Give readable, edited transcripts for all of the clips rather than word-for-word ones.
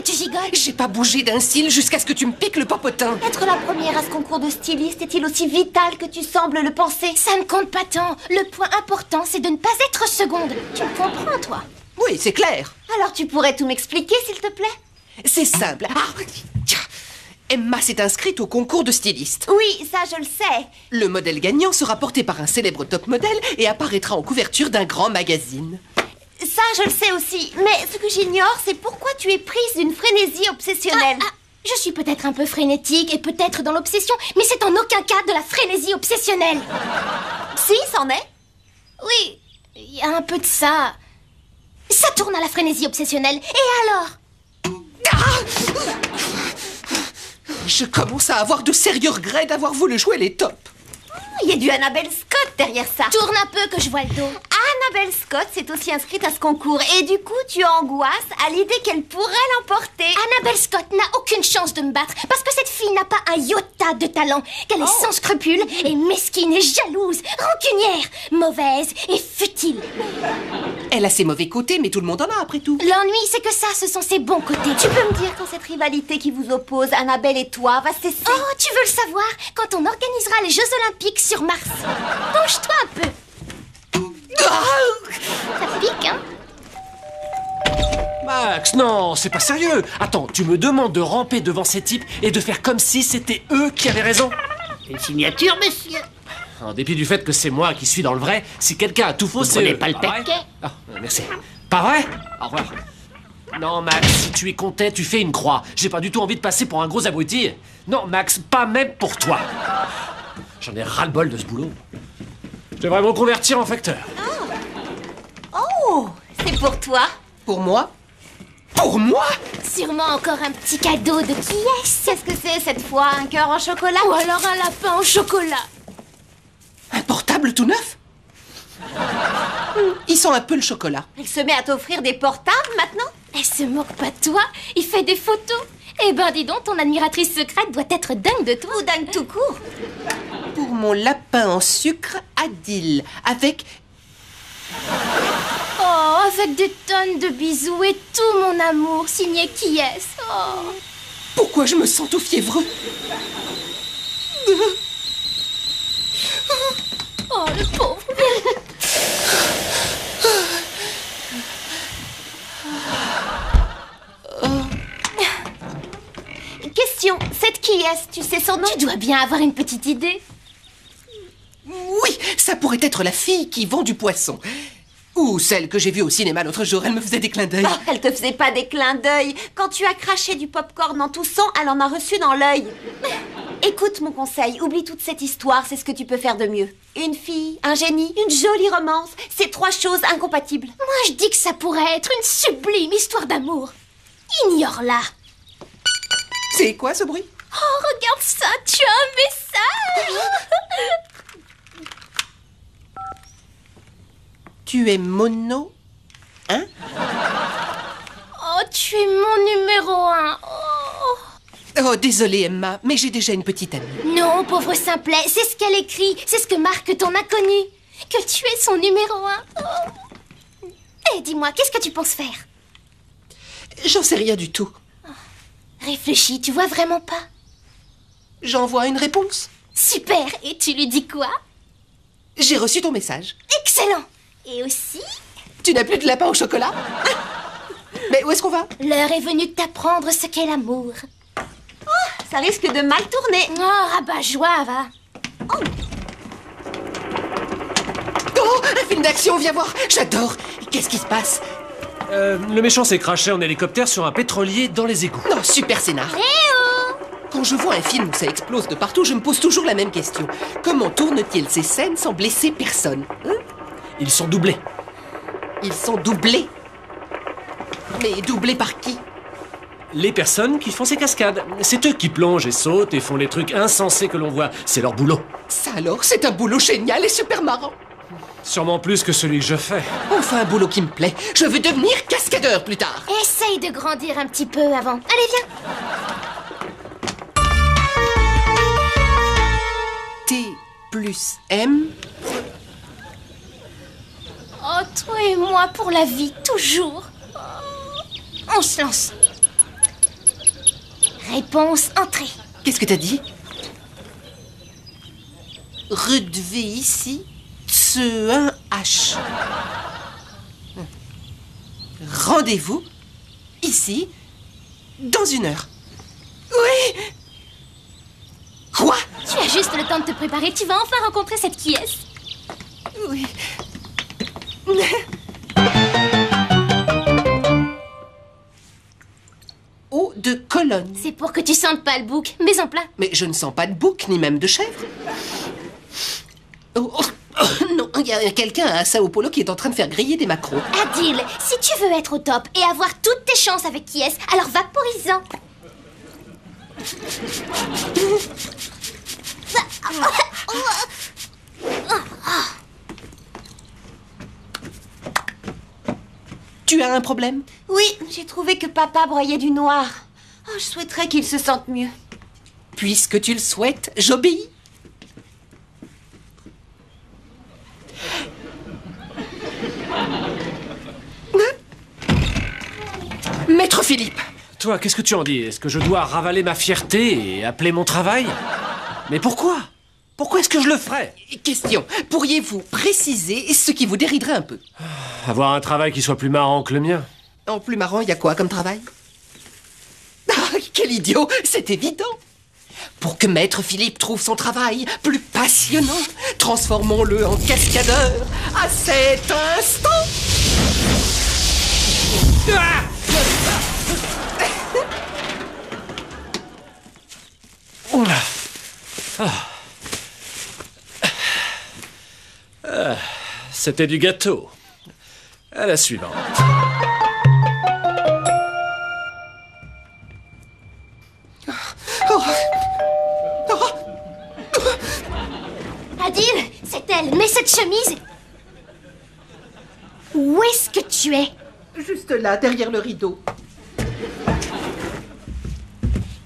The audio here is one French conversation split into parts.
tu gigoles? J'ai pas bougé d'un cil jusqu'à ce que tu me piques le popotin. Être la première à ce concours de styliste est-il aussi vital que tu sembles le penser? Ça ne compte pas tant. Le point important, c'est de ne pas être seconde. Tu me comprends, toi? Oui, c'est clair. Alors tu pourrais tout m'expliquer, s'il te plaît? C'est simple. Tiens. Emma s'est inscrite au concours de styliste. Oui, ça je le sais. Le modèle gagnant sera porté par un célèbre top modèle et apparaîtra en couverture d'un grand magazine. Ça je le sais aussi. Mais ce que j'ignore, c'est pourquoi tu es prise d'une frénésie obsessionnelle. Je suis peut-être un peu frénétique et peut-être dans l'obsession, mais c'est en aucun cas de la frénésie obsessionnelle. Si, c'en est. Oui, il y a un peu de ça. Ça tourne à la frénésie obsessionnelle. Et alors? Je commence à avoir de sérieux regrets d'avoir voulu jouer les tops. Il y a du Annabelle Scott derrière ça. Tourne un peu que je vois le dos. Annabelle Scott s'est aussi inscrite à ce concours et du coup tu angoisses à l'idée qu'elle pourrait l'emporter. Annabelle Scott n'a aucune chance de me battre parce que cette fille n'a pas un iota de talent, qu'elle est sans scrupules et mesquine et jalouse, rancunière, mauvaise et futile. Elle a ses mauvais côtés, mais tout le monde en a après tout. L'ennui, c'est que ça, ce sont ses bons côtés. Tu peux me dire quand cette rivalité qui vous oppose, Annabelle et toi, va cesser? Oh, tu veux le savoir? Quand on organisera les Jeux Olympiques sur Mars. Penche-toi un peu. Ça pique, hein? Max, non, c'est pas sérieux. Attends, tu me demandes de ramper devant ces types et de faire comme si c'était eux qui avaient raison? Une signature, monsieur? En dépit du fait que c'est moi qui suis dans le vrai, si quelqu'un a tout faux, Vous c'est prenez eux. pas le Pas vrai? paquet? Ah, merci. Pas vrai? Au revoir. Non, Max, si tu es content, tu fais une croix. J'ai pas du tout envie de passer pour un gros abruti. Non, Max, pas même pour toi. J'en ai ras-le-bol de ce boulot. Je devrais me reconvertir en facteur. Oh, c'est pour toi. Pour moi? Pour moi? Sûrement encore un petit cadeau de qui est-ce? Qu'est-ce que c'est cette fois? Un cœur en chocolat? Ou alors un lapin au chocolat. Un portable tout neuf? Il sent un peu le chocolat. Elle se met à t'offrir des portables maintenant? Elle se moque pas de toi, il fait des photos. Eh ben dis donc, ton admiratrice secrète doit être dingue de toi. Ou dingue tout court? Pour mon lapin en sucre Adil, avec... Oh, avec des tonnes de bisous et tout mon amour, signé qui est-ce? Oh. Pourquoi je me sens tout fiévreux? Oh, le pauvre. Question, cette qui est-ce? Tu sais son nom? Tu dois bien avoir une petite idée. Oui, ça pourrait être la fille qui vend du poisson. Ou celle que j'ai vue au cinéma l'autre jour, elle me faisait des clins d'œil. Oh, elle te faisait pas des clins d'œil. Quand tu as craché du popcorn en toussant, elle en a reçu dans l'œil. Écoute mon conseil, oublie toute cette histoire, c'est ce que tu peux faire de mieux. Une fille, un génie, une jolie romance, c'est trois choses incompatibles. Moi, je dis que ça pourrait être une sublime histoire d'amour. Ignore-la. C'est quoi ce bruit? Oh, regarde ça, tu as un message. Tu es mono? Hein? Oh, tu es mon numéro 1. Oh, désolée Emma, mais j'ai déjà une petite amie. Non, pauvre simplet, c'est ce qu'elle écrit. C'est ce que marque ton inconnu. Que tu es son numéro 1. Eh, dis-moi, qu'est-ce que tu penses faire? J'en sais rien du tout. Réfléchis, tu vois vraiment pas? J'envoie une réponse. Super, et tu lui dis quoi? J'ai reçu ton message. Excellent. Et aussi, Tu n'as plus de lapin au chocolat? Mais où est-ce qu'on va? l'heure est venue de t'apprendre ce qu'est l'amour. Ça risque de mal tourner. Oh, rabat-joie, va. Oh, un film d'action, viens voir. J'adore. Qu'est-ce qui se passe? Le méchant s'est craché en hélicoptère sur un pétrolier dans les égouts. Non, super scénar. Quand je vois un film où ça explose de partout, je me pose toujours la même question. Comment tourne-t-il ces scènes sans blesser personne? Ils sont doublés. Ils sont doublés. Mais doublés par qui? Les personnes qui font ces cascades. C'est eux qui plongent et sautent et font les trucs insensés que l'on voit. C'est leur boulot. Ça alors, c'est un boulot génial et super marrant. Sûrement plus que celui que je fais. Enfin, un boulot qui me plaît. Je veux devenir cascadeur plus tard. Essaye de grandir un petit peu avant. Allez, viens. T plus M. Oh, toi et moi pour la vie, toujours. Oh. On se lance. Réponse entrée. Qu'est-ce que t'as dit? Redevez ici ce 1H. Rendez-vous ici dans 1 heure. Oui. Quoi? Tu as juste le temps de te préparer. Tu vas enfin rencontrer cette qui est. Oui. Eau de colonne. C'est pour que tu sentes pas le bouc, mais en plein. Mais je ne sens pas de bouc, ni même de chèvre. Oh, oh, oh, non, il y a quelqu'un à Sao Paulo qui est en train de faire griller des maquereaux. Adil, si tu veux être au top et avoir toutes tes chances avec qui est, alors vaporise-en. Tu as un problème? Oui, j'ai trouvé que papa broyait du noir. Oh, je souhaiterais qu'il se sente mieux. Puisque tu le souhaites, j'obéis. Maître Philippe. Toi, qu'est-ce que tu en dis? Est-ce que je dois ravaler ma fierté et appeler mon travail? Mais pourquoi? Pourquoi est-ce que je le ferais? Question, pourriez-vous préciser ce qui vous dériderait un peu? Avoir un travail qui soit plus marrant que le mien. En plus marrant, il y a quoi comme travail? Ah, quel idiot, c'est évident. Pour que Maître Philippe trouve son travail plus passionnant, transformons-le en cascadeur à cet instant. Ah! Oula. C'était du gâteau. À la suivante. Adil, c'est elle. Mets cette chemise. Où est-ce que tu es? Juste là, derrière le rideau.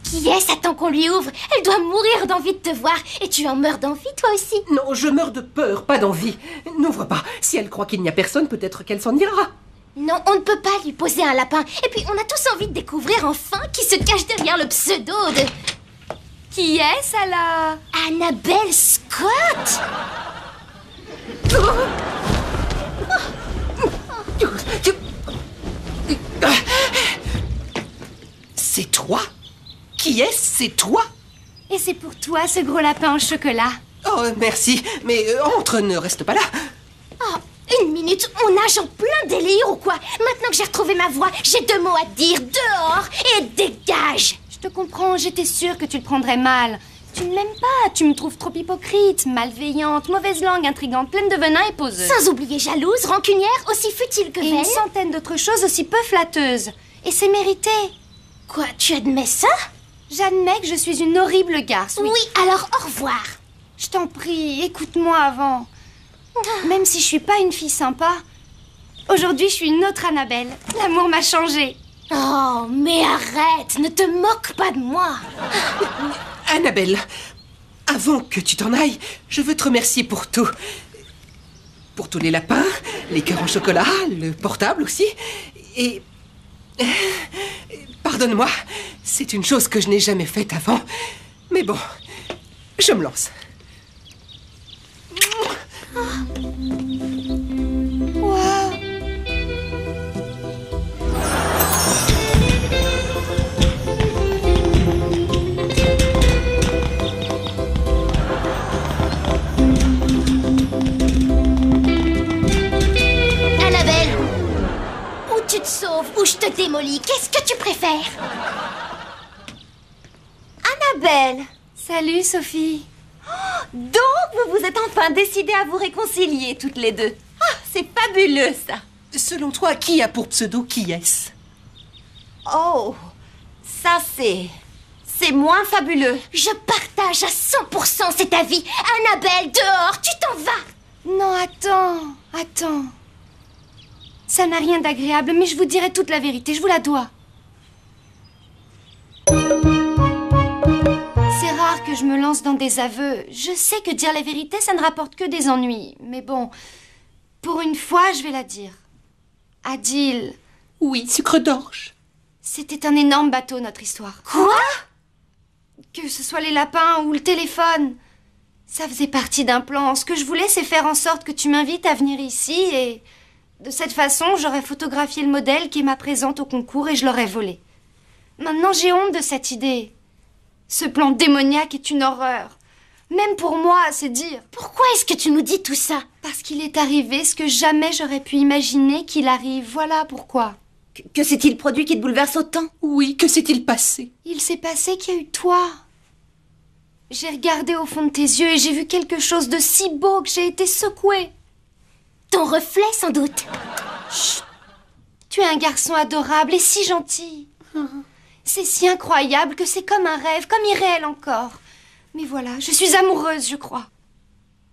Qui est-ce? Attends qu'on lui ouvre. Elle doit mourir d'envie de te voir. Et tu en meurs d'envie, toi aussi? Non, je meurs de peur, pas d'envie. N'ouvre pas. Si elle croit qu'il n'y a personne, peut-être qu'elle s'en ira. Non, on ne peut pas lui poser un lapin. Et puis, on a tous envie de découvrir enfin qui se cache derrière le pseudo de... Qui est-ce, là? Annabelle Scott. C'est toi? Qui est-ce? C'est toi? Et c'est pour toi, ce gros lapin en chocolat. Oh, merci. Mais entre, ne reste pas là. Oh, une minute, on nage en plein délire ou quoi? Maintenant que j'ai retrouvé ma voix, j'ai 2 mots à te dire. Dehors et dégage. Je te comprends, j'étais sûre que tu le prendrais mal. Tu ne m'aimes pas, tu me trouves trop hypocrite, malveillante, mauvaise langue, intrigante, pleine de venin et poseuse. Sans oublier jalouse, rancunière, aussi futile que Et vaine. une centaine d'autres choses aussi peu flatteuses. Et c'est mérité. Quoi, tu admets ça? J'admets que je suis une horrible garce, oui. Oui, alors au revoir. Je t'en prie, écoute-moi avant. Même si je suis pas une fille sympa, aujourd'hui je suis une autre Annabelle. L'amour m'a changée. Oh, mais arrête, ne te moque pas de moi. Annabelle, avant que tu t'en ailles, je veux te remercier pour tout. Pour tous les lapins, les cœurs en chocolat, le portable aussi. Et... pardonne-moi, c'est une chose que je n'ai jamais faite avant. Mais bon, je me lance. Waouh. Annabelle, ou tu te sauves ou je te démolis. Qu'est-ce que tu préfères? Annabelle! Salut Sophie. Donc, vous vous êtes enfin décidées à vous réconcilier toutes les deux. Ah, c'est fabuleux, ça. Selon toi, qui a pour pseudo qui est-ce? Oh, ça c'est moins fabuleux. Je partage à 100% cet avis. Annabelle, dehors, tu t'en vas. Non, attends. Ça n'a rien d'agréable, mais je vous dirai toute la vérité, je vous la dois. C'est rare que je me lance dans des aveux. Je sais que dire la vérité, ça ne rapporte que des ennuis. Mais bon, pour une fois, je vais la dire. Adil, Oui, sucre d'orge. c'était un énorme bateau, notre histoire. Quoi? Que ce soit les lapins ou le téléphone. Ça faisait partie d'un plan. Ce que je voulais, c'est faire en sorte que tu m'invites à venir ici et... De cette façon, j'aurais photographié le modèle qui est ma présente au concours et je l'aurais volé. Maintenant, j'ai honte de cette idée. Ce plan démoniaque est une horreur. Même pour moi, c'est dire. Pourquoi est-ce que tu nous dis tout ça? Parce qu'il est arrivé ce que jamais j'aurais pu imaginer qu'il arrive. Voilà pourquoi. Que s'est-il produit qui te bouleverse autant? Oui, que s'est-il passé? Il s'est passé qu'il y a eu toi. J'ai regardé au fond de tes yeux et j'ai vu quelque chose de si beau que j'ai été secouée. Ton reflet, sans doute. Chut. Tu es un garçon adorable et si gentil. C'est si incroyable que c'est comme un rêve, comme irréel encore. Mais voilà, je suis amoureuse, je crois.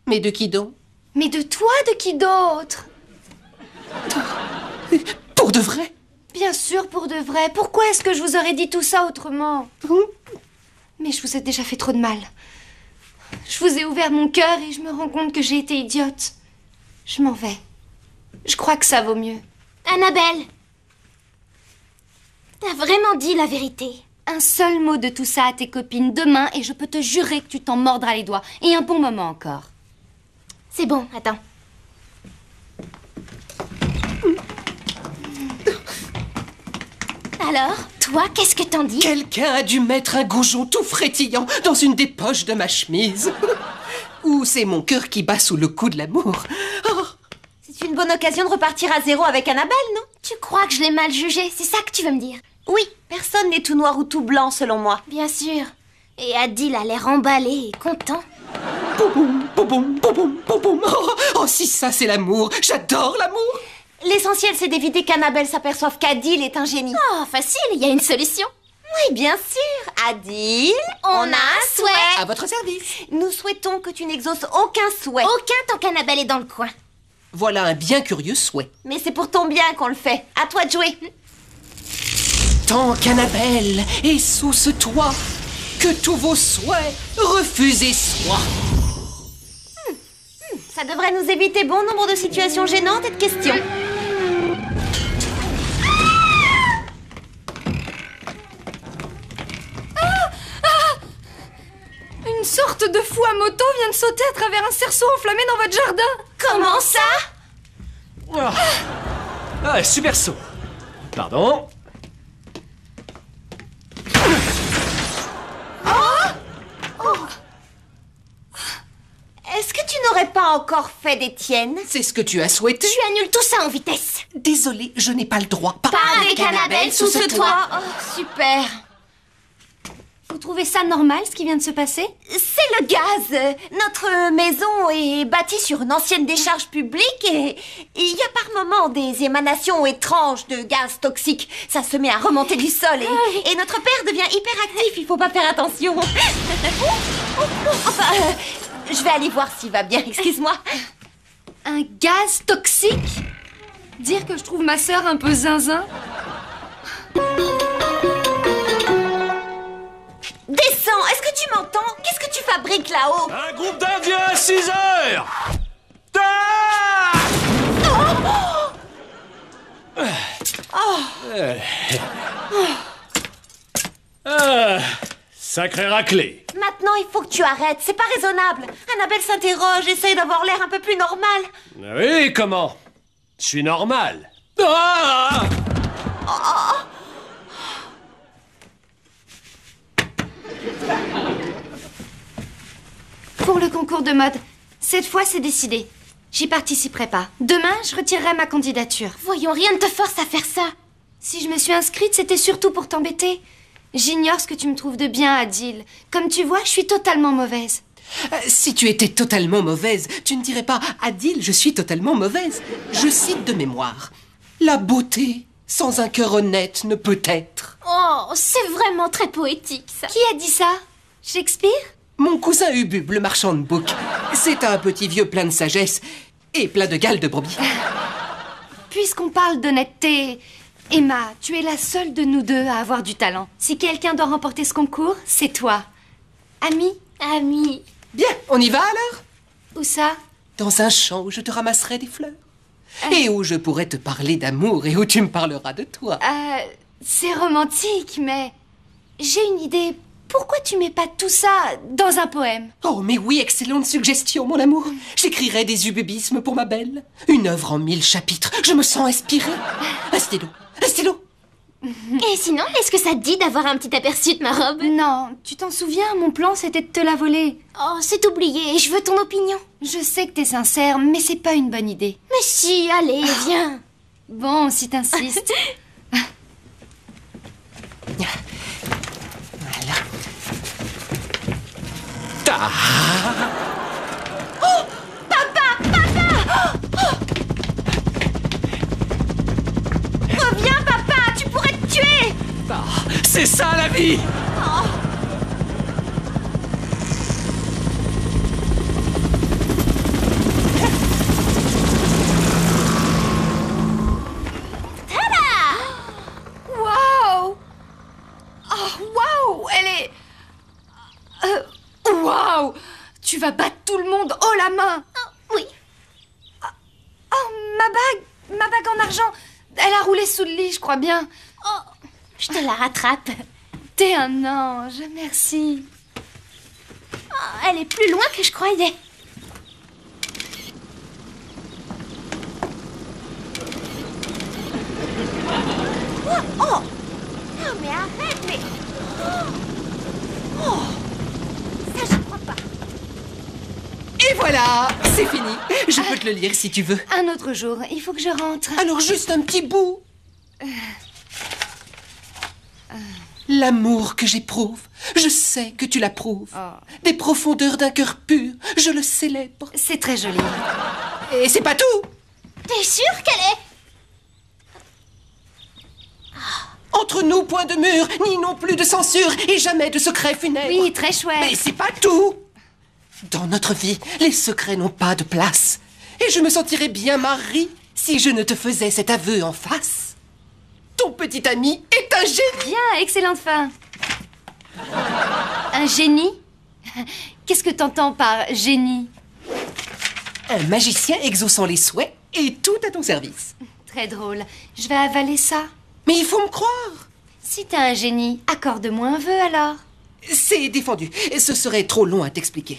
Mais de qui donc? Mais de toi, de qui d'autre? Pour de vrai? Bien sûr, pour de vrai. Pourquoi est-ce que je vous aurais dit tout ça autrement? Mais je vous ai déjà fait trop de mal. Je vous ai ouvert mon cœur et je me rends compte que j'ai été idiote. Je m'en vais. Je crois que ça vaut mieux. Annabelle, t'as vraiment dit la vérité. Un seul mot de tout ça à tes copines demain et je peux te jurer que tu t'en mordras les doigts. Et un bon moment encore. C'est bon, attends. Alors, toi, qu'est-ce que t'en dis? Quelqu'un a dû mettre un goujon tout frétillant dans une des poches de ma chemise. Ou c'est mon cœur qui bat sous le coup de l'amour. Oh. C'est une bonne occasion de repartir à zéro avec Annabelle, non? Tu crois que je l'ai mal jugé? C'est ça que tu veux me dire? Oui, personne n'est tout noir ou tout blanc selon moi. Bien sûr. Et Adil a l'air emballé et content. Boum, boum, boum, boum, boum, boum. Oh, si ça c'est l'amour, j'adore l'amour. L'essentiel, c'est d'éviter qu'Annabelle s'aperçoive qu'Adil est un génie. Oh, facile, il y a une solution. Oui, bien sûr. Adil, on a un souhait. À votre service. Nous souhaitons que tu n'exauces aucun souhait. Aucun tant qu'Annabelle est dans le coin. Voilà un bien curieux souhait. Mais c'est pour ton bien qu'on le fait. À toi de jouer. Tant qu'Annabelle est sous ce toit, que tous vos souhaits refusés soient. Ça devrait nous éviter bon nombre de situations gênantes et de questions. Une sorte de fou à moto vient de sauter à travers un cerceau enflammé dans votre jardin. Comment ça? Ah, super saut. Pardon. Est-ce que tu n'aurais pas encore fait des tiennes? C'est ce que tu as souhaité. Tu annules tout ça en vitesse. Désolé, je n'ai pas le droit. Pas avec Annabelle sous ce toit. Oh, super. Vous trouvez ça normal, ce qui vient de se passer? C'est le gaz. Notre maison est bâtie sur une ancienne décharge publique et il y a par moments des émanations étranges de gaz toxiques. Ça se met à remonter du sol et notre père devient hyperactif. Il faut pas faire attention. Enfin, je vais aller voir s'il va bien, excuse-moi. Un gaz toxique? Dire que je trouve ma sœur un peu zinzin? Descends, est-ce que tu m'entends? Qu'est-ce que tu fabriques là-haut? Un groupe d'Indiens à 6 heures. Ah! Sacré raclé. Maintenant, il faut que tu arrêtes, c'est pas raisonnable. Annabelle s'interroge, essaye d'avoir l'air un peu plus normal. Ah oui, comment? Je suis normal. Ah! Pour le concours de mode, cette fois c'est décidé. J'y participerai pas. Demain, je retirerai ma candidature. Voyons, rien ne te force à faire ça. Si je me suis inscrite, c'était surtout pour t'embêter. J'ignore ce que tu me trouves de bien, Adil. Comme tu vois, je suis totalement mauvaise. Si tu étais totalement mauvaise, tu ne dirais pas « Adil, je suis totalement mauvaise ». Je cite de mémoire. « La beauté, sans un cœur honnête, ne peut être. Oh, c'est vraiment très poétique, ça. Qui a dit ça? Shakespeare? » Mon cousin Ubub, le marchand de bouc. C'est un petit vieux plein de sagesse et plein de gales de brebis. Puisqu'on parle d'honnêteté, Emma, tu es la seule de nous deux à avoir du talent. Si quelqu'un doit remporter ce concours, c'est toi. Ami? Ami. Bien, on y va alors? Où ça? Dans un champ où je te ramasserai des fleurs. Et où je pourrai te parler d'amour et où tu me parleras de toi. C'est romantique, mais j'ai une idée Pourquoi tu mets pas tout ça dans un poème? Oh, mais oui, excellente suggestion, mon amour. J'écrirai des ubébismes pour ma belle. Une œuvre en 1000 chapitres. Je me sens inspirée. Un stylo. Un stylo. Et sinon, est-ce que ça te dit d'avoir un petit aperçu de ma robe? Non, tu t'en souviens, mon plan c'était de te la voler. Oh, c'est oublié, je veux ton opinion. Je sais que t'es sincère, mais c'est pas une bonne idée. Mais si, allez, viens. Bon, si t'insistes. Voilà. Reviens, papa, tu pourrais te tuer. Ah, c'est ça la vie! Waouh! Oh, waouh! Elle est... Waouh! Tu vas battre tout le monde haut la main! Oui. Oh, ma bague en argent! Elle a roulé sous le lit, je crois bien. Oh, je te la rattrape. T'es un ange, merci. Oh, elle est plus loin que je croyais. Oh, mais arrête, mais... Ça, je crois pas. Et voilà, c'est fini. Je peux te le lire si tu veux. Un autre jour, il faut que je rentre. Alors juste un petit bout. L'amour que j'éprouve, je sais que tu l'approuves. Des profondeurs d'un cœur pur, je le célèbre. C'est très joli. Et c'est pas tout. T'es sûre qu'elle est... Entre nous, point de mur, ni non plus de censure, et jamais de secret funèbre. Oui, très chouette. Mais c'est pas tout. Dans notre vie, les secrets n'ont pas de place. Et je me sentirais bien Marie si je ne te faisais cet aveu en face. Ton petit ami est un génie. Bien, excellente fin. Un génie? Qu'est-ce que t'entends par génie? Un magicien exaucant les souhaits et tout à ton service. Très drôle. Je vais avaler ça. Mais il faut me croire. Si t'as un génie, accorde-moi un vœu alors. C'est défendu. Ce serait trop long à t'expliquer.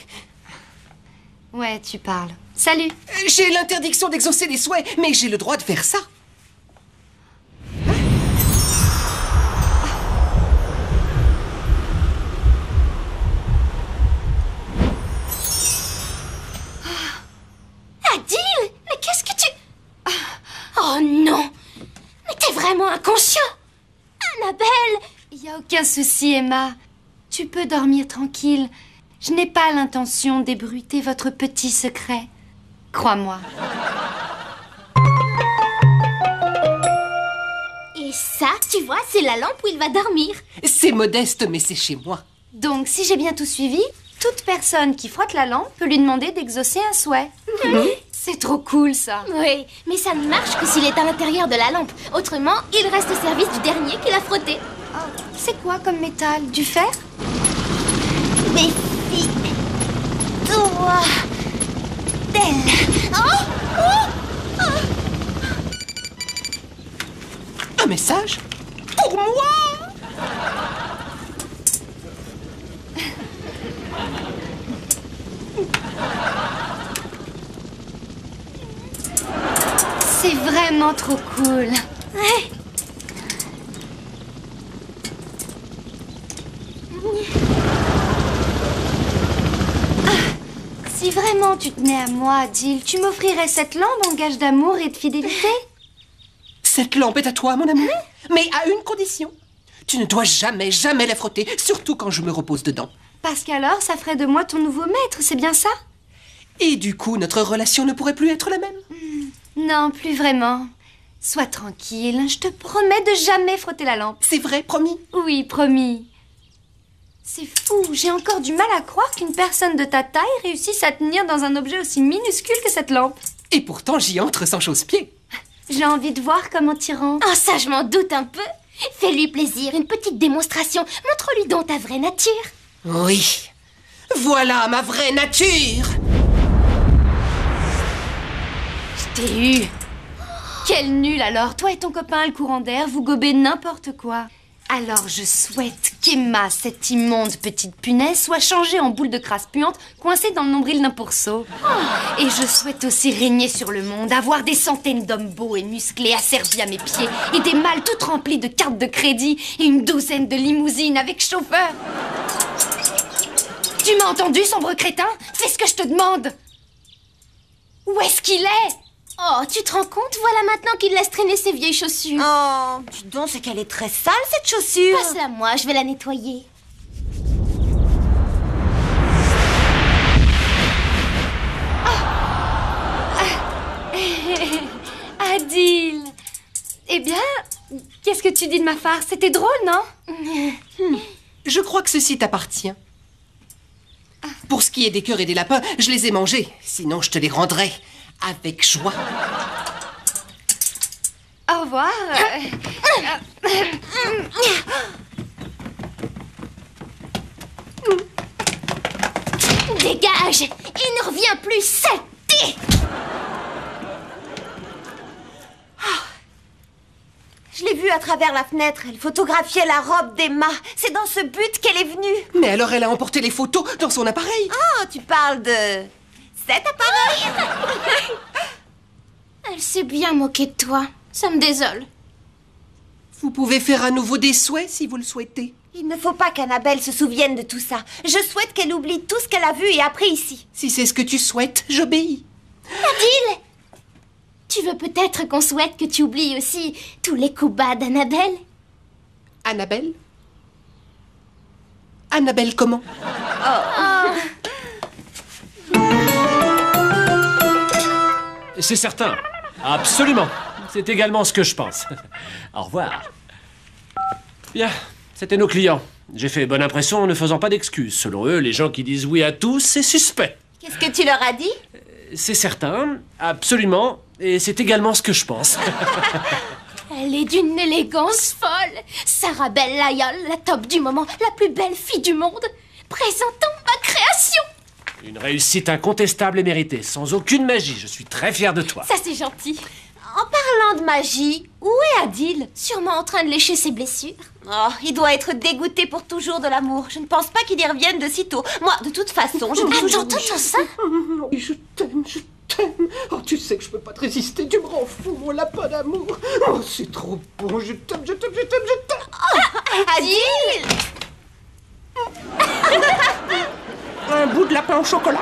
Ouais, tu parles. Salut. J'ai l'interdiction d'exaucer les souhaits, mais j'ai le droit de faire ça. Adil, mais qu'est-ce que tu... Oh non. Mais t'es vraiment inconscient. Annabelle. Il y a aucun souci, Emma. Tu peux dormir tranquille. Je n'ai pas l'intention d'ébruiter votre petit secret. Crois-moi. Et ça, tu vois, c'est la lampe où il va dormir. C'est modeste, mais c'est chez moi. Donc, si j'ai bien tout suivi, toute personne qui frotte la lampe peut lui demander d'exaucer un souhait. C'est trop cool, ça. Oui, mais ça ne marche que s'il est à l'intérieur de la lampe. Autrement, il reste au service du dernier qui l'a frotté. Oh, c'est quoi comme métal? Du fer? Méfie-toi d'elle. Un message? Pour moi? C'est vraiment trop cool. Ouais. Si vraiment tu tenais à moi, Adil, tu m'offrirais cette lampe en gage d'amour et de fidélité? Cette lampe est à toi, mon amour. Mais à une condition. Tu ne dois jamais, jamais la frotter, surtout quand je me repose dedans. Parce qu'alors, ça ferait de moi ton nouveau maître, c'est bien ça? Et du coup, notre relation ne pourrait plus être la même. Non, plus vraiment. Sois tranquille, je te promets de jamais frotter la lampe. C'est vrai, promis. Oui, promis. C'est fou, j'ai encore du mal à croire qu'une personne de ta taille réussisse à tenir dans un objet aussi minuscule que cette lampe. Et pourtant, j'y entre sans chausse-pied. J'ai envie de voir comment t'y rentres. Oh, ça, je m'en doute un peu. Fais-lui plaisir, une petite démonstration. Montre-lui donc ta vraie nature. Oui. Voilà ma vraie nature. Je t'ai eu. Quel nul alors. Toi et ton copain le courant d'air, vous gobez n'importe quoi. Alors je souhaite qu'Emma, cette immonde petite punaise, soit changée en boule de crasse puante, coincée dans le nombril d'un pourceau. Et je souhaite aussi régner sur le monde, avoir des centaines d'hommes beaux et musclés asservis à mes pieds, et des malles toutes remplies de cartes de crédit, et une douzaine de limousines avec chauffeur. Tu m'as entendu, sombre crétin? Fais ce que je te demande. Où est-ce qu'il est? Oh, tu te rends compte? Voilà maintenant qu'il laisse traîner ses vieilles chaussures. Oh, dis donc, c'est qu'elle est très sale, cette chaussure. Passe-la moi, je vais la nettoyer. Adil. Eh bien, qu'est-ce que tu dis de ma farce? C'était drôle, non? Je crois que ceci t'appartient. Pour ce qui est des cœurs et des lapins, je les ai mangés. Sinon, je te les rendrai avec joie. Au revoir. Dégage et ne reviens plus, saleté! Je l'ai vue à travers la fenêtre. Elle photographiait la robe d'Emma. C'est dans ce but qu'elle est venue. Mais alors elle a emporté les photos dans son appareil. Oh, tu parles de... cet appareil? Elle s'est bien moquée de toi. Ça me désole. Vous pouvez faire à nouveau des souhaits si vous le souhaitez. Il ne faut pas qu'Annabelle se souvienne de tout ça. Je souhaite qu'elle oublie tout ce qu'elle a vu et appris ici. Si c'est ce que tu souhaites, j'obéis. Adil! Tu veux peut-être qu'on souhaite que tu oublies aussi tous les coups bas d'Annabelle? Annabelle? Annabelle comment? C'est certain. Absolument. C'est également ce que je pense. Au revoir. Bien, c'était nos clients. J'ai fait bonne impression en ne faisant pas d'excuses. Selon eux, les gens qui disent oui à tout, c'est suspect. Qu'est-ce que tu leur as dit? C'est certain, absolument, et c'est également ce que je pense. Elle est d'une élégance folle. Sarah Bell Lyall, la top du moment, la plus belle fille du monde, présentant ma création. Une réussite incontestable et méritée, sans aucune magie. Je suis très fier de toi. Ça, c'est gentil. En parlant de magie, où est Adil? Sûrement en train de lécher ses blessures. Oh, il doit être dégoûté pour toujours de l'amour. Je ne pense pas qu'il y revienne de sitôt. Moi, de toute façon, je n'ai toujours... T'entends ça? Je t'aime, je t'aime. Oh, tu sais que je peux pas te résister. Tu me rends fou, mon lapin d'amour. Oh, c'est trop bon. Je t'aime, je t'aime, je t'aime, je t'aime. Adil! Un bout de lapin au chocolat.